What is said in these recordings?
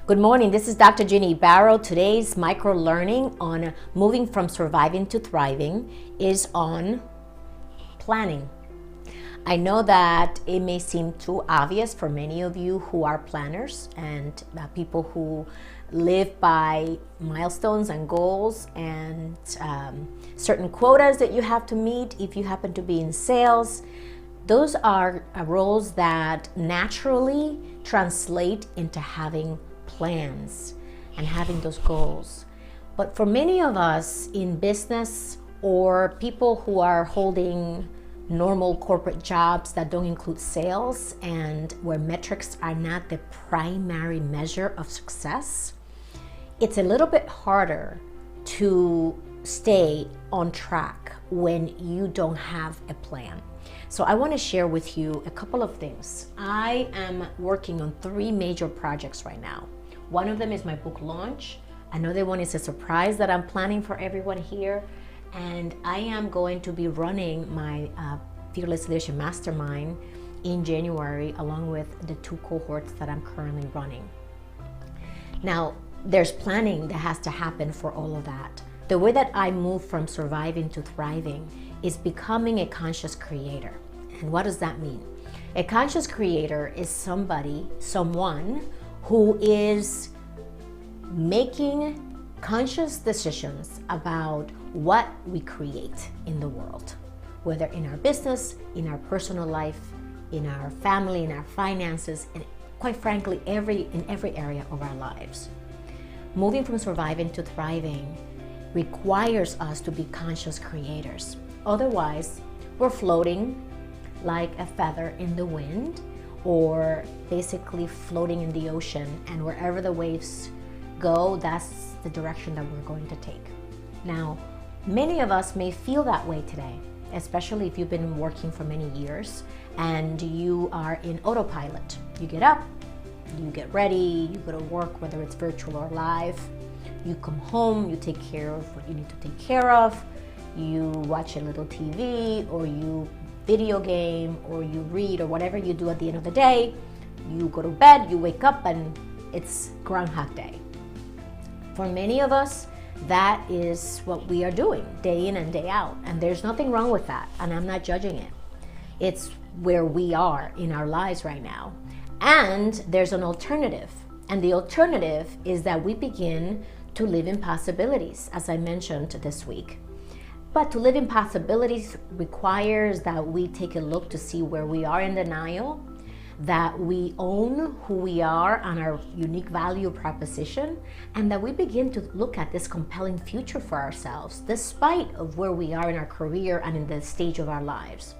Good morning, this is Dr. Ginny Barrow. Today's micro learning on moving from surviving to thriving is on planning. I know that it may seem too obvious for many of you who are planners and people who live by milestones and goals and certain quotas that you have to meet if you happen to be in sales. Those are roles that naturally translate into having plans and having those goals. But for many of us in business or people who are holding normal corporate jobs that don't include sales and where metrics are not the primary measure of success, it's a little bit harder to stay on track when you don't have a plan. So I want to share with you a couple of things. I am working on 3 major projects right now. One of them is my book launch. Another one is a surprise that I'm planning for everyone here. And I am going to be running my Fearless Leadership Mastermind in January, along with the 2 cohorts that I'm currently running. Now, there's planning that has to happen for all of that. The way that I move from surviving to thriving is becoming a conscious creator. And what does that mean? A conscious creator is someone who is making conscious decisions about what we create in the world, whether in our business, in our personal life, in our family, in our finances, and quite frankly, in every area of our lives. Moving from surviving to thriving requires us to be conscious creators. Otherwise, we're floating like a feather in the wind, or basically floating in the ocean, and wherever the waves go, that's the direction that we're going to take. Now, many of us may feel that way today, especially if you've been working for many years and you are in autopilot. You get up, you get ready, you go to work, whether it's virtual or live. You come home, you take care of what you need to take care of. You watch a little TV, or you video game, or you read, or whatever you do at the end of the day. You go to bed, you wake up, and it's Groundhog Day. For many of us, that is what we are doing day in and day out. And there's nothing wrong with that, and I'm not judging it. It's where we are in our lives right now. And there's an alternative. And the alternative is that we begin to live in possibilities, as I mentioned this week. But to live in possibilities requires that we take a look to see where we are in denial, that we own who we are and our unique value proposition, and that we begin to look at this compelling future for ourselves, despite of where we are in our career and in the stage of our lives.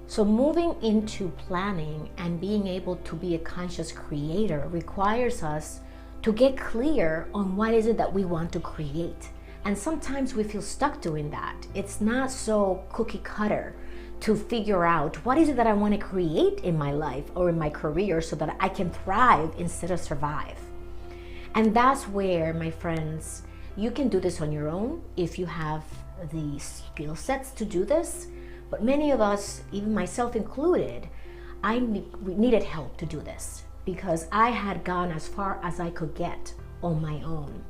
So moving into planning and being able to be a conscious creator requires us to get clear on what is it that we want to create. And sometimes we feel stuck doing that. It's not so cookie cutter to figure out what is it that I want to create in my life or in my career so that I can thrive instead of survive. And that's where, my friends, you can do this on your own if you have the skill sets to do this. But many of us, even myself included, we needed help to do this because I had gone as far as I could get on my own.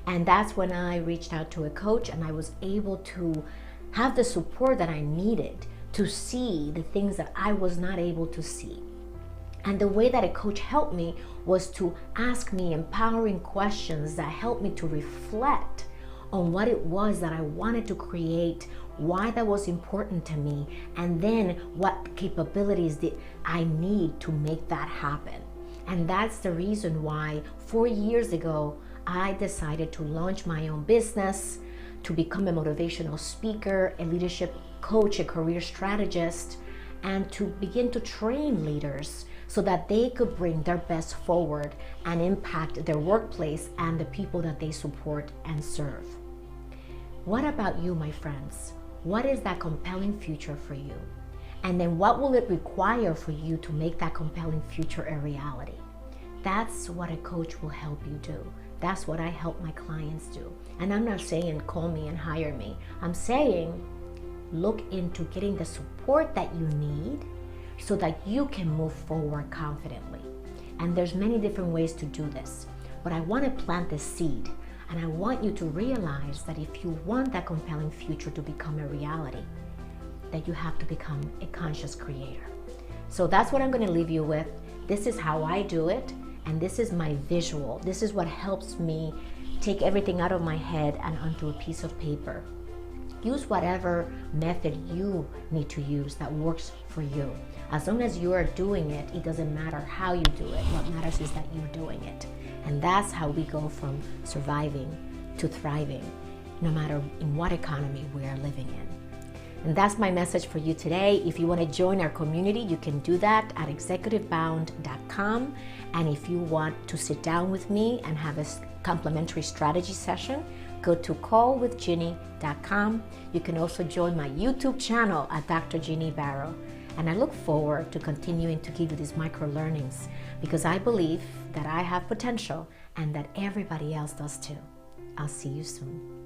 And that's when I reached out to a coach, and I was able to have the support that I needed to see the things that I was not able to see. And the way that a coach helped me was to ask me empowering questions that helped me to reflect on what it was that I wanted to create, why that was important to me, and then what capabilities did I need to make that happen. And that's the reason why 4 years ago, I decided to launch my own business, to become a motivational speaker, a leadership coach, a career strategist, and to begin to train leaders so that they could bring their best forward and impact their workplace and the people that they support and serve. What about you, my friends? What is that compelling future for you? And then what will it require for you to make that compelling future a reality? That's what a coach will help you do. That's what I help my clients do. And I'm not saying call me and hire me. I'm saying look into getting the support that you need so that you can move forward confidently. And there's many different ways to do this. But I want to plant this seed, and I want you to realize that if you want that compelling future to become a reality, that you have to become a conscious creator. So that's what I'm going to leave you with. This is how I do it, and this is my visual. This is what helps me take everything out of my head and onto a piece of paper. Use whatever method you need to use that works for you. As long as you are doing it, it doesn't matter how you do it. What matters is that you're doing it. And that's how we go from surviving to thriving, no matter in what economy we are living in. And that's my message for you today. If you want to join our community, you can do that at executivebound.com. And if you want to sit down with me and have a complimentary strategy session, go to callwithginny.com. You can also join my YouTube channel at Dr. Ginny Barrow. And I look forward to continuing to give you these micro learnings because I believe that I have potential and that everybody else does too. I'll see you soon.